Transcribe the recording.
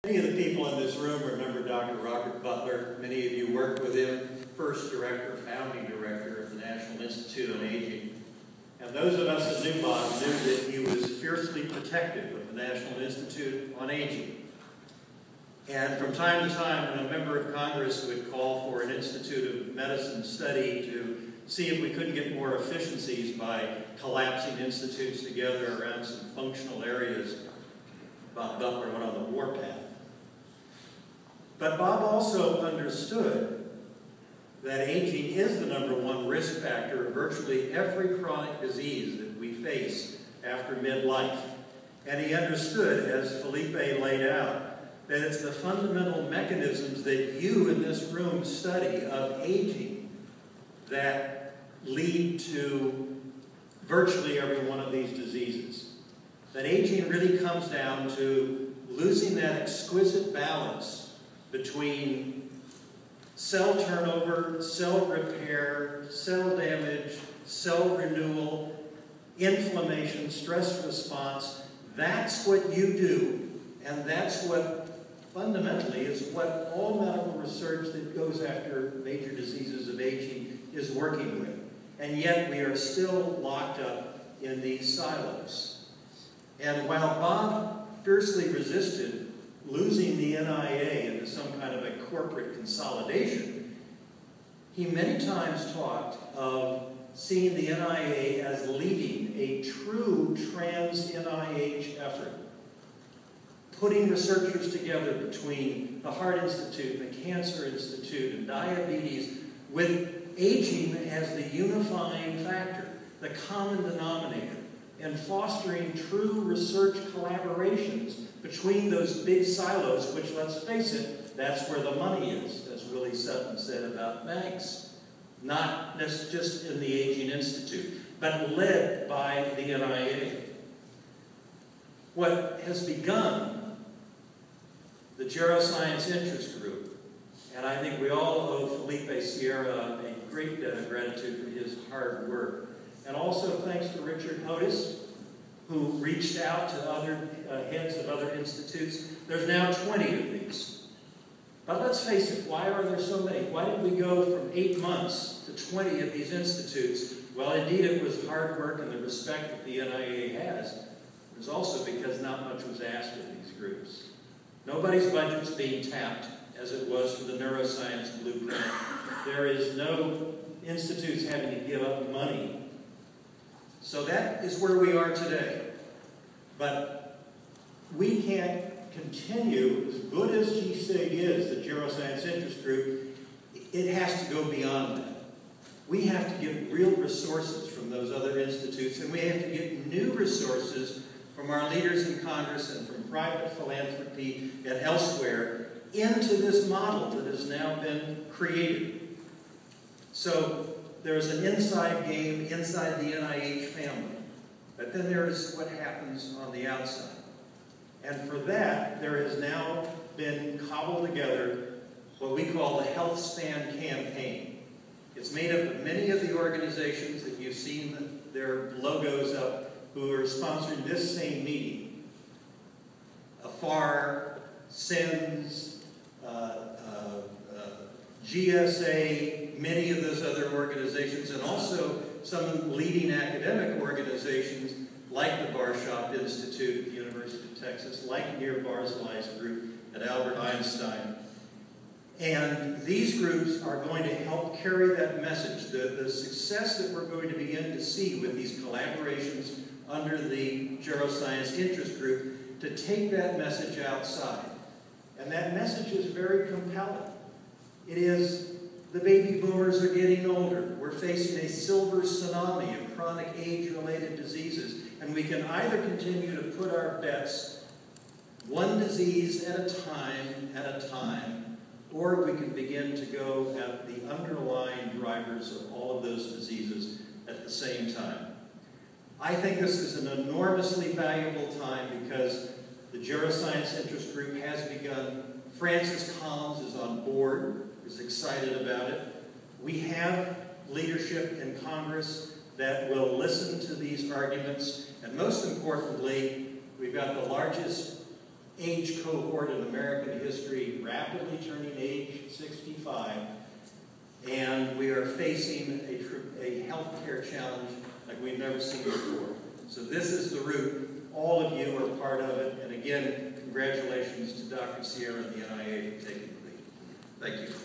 Many of the people in this room remember Dr. Robert Butler. Many of you worked with him, first director, founding director of the National Institute on Aging. And those of us that knew Bob knew that he was fiercely protective of the National Institute on Aging. And from time to time, when a member of Congress would call for an Institute of Medicine study to see if we couldn't get more efficiencies by collapsing institutes together around some functional areas, Bob Butler went on the warpath. But Bob also understood that aging is the #1 risk factor of virtually every chronic disease that we face after midlife. And he understood, as Felipe laid out, that it's the fundamental mechanisms that you in this room study of aging that lead to virtually every one of these diseases. That aging really comes down to losing that exquisite balance between cell turnover, cell repair, cell damage, cell renewal, inflammation, stress response. That's what you do, and that's what fundamentally is what all medical research that goes after major diseases of aging is working with. And yet we are still locked up in these silos. And while Bob fiercely resisted losing the NIA into some kind of a corporate consolidation, he many times talked of seeing the NIA as leading a true trans-NIH effort, putting researchers together between the Heart Institute, the Cancer Institute, and diabetes, with aging as the unifying factor, the common denominator, and fostering true research collaborations between those big silos, which, let's face it, that's where the money is, as Willie Sutton said about banks. Not just in the Aging Institute, but led by the NIA. What has begun, the Geroscience Interest Group, and I think we all owe Felipe Sierra a great debt of gratitude for his hard work. And also thanks to Richard Hodis, who reached out to other heads of other institutes. There's now 20 of these. But let's face it, why are there so many? Why did we go from 8 months to 20 of these institutes? Well, indeed, it was hard work and the respect that the NIA has. It was also because not much was asked of these groups. Nobody's budget's being tapped, as it was for the neuroscience blueprint. There is no institutes having to give up money. So that is where we are today. But we can't continue, as good as GSIG is, the Geroscience Interest Group, it has to go beyond that. We have to get real resources from those other institutes, and we have to get new resources from our leaders in Congress and from private philanthropy and elsewhere into this model that has now been created. So there's an inside game inside the NIH family, but then there's what happens on the outside. And for that, there has now been cobbled together what we call the HealthSpam Campaign. It's made up of many of the organizations that you've seen their logos up who are sponsoring this same meeting. AFAR, SINS, GSA, many of those other organizations, and also some leading academic organizations like the Barshop Institute at the University of Texas, like Nir Barzilai's group at Albert Einstein. And these groups are going to help carry that message, the success that we're going to begin to see with these collaborations under the Geroscience Interest Group, to take that message outside. And that message is very compelling. It is, the baby boomers are getting older. We're facing a silver tsunami of chronic age-related diseases. And we can either continue to put our bets one disease at a time, or we can begin to go at the underlying drivers of all of those diseases at the same time. I think this is an enormously valuable time because the Geroscience Interest Group has begun. Francis Collins is on board, is excited about it. We have leadership in Congress that will listen to these arguments, and most importantly, we've got the largest age cohort in American history rapidly turning age 65, and we are facing a healthcare challenge like we've never seen before. So this is the root. All of you are part of it, and again, congratulations to Dr. Sierra and the NIH for taking the lead. Thank you.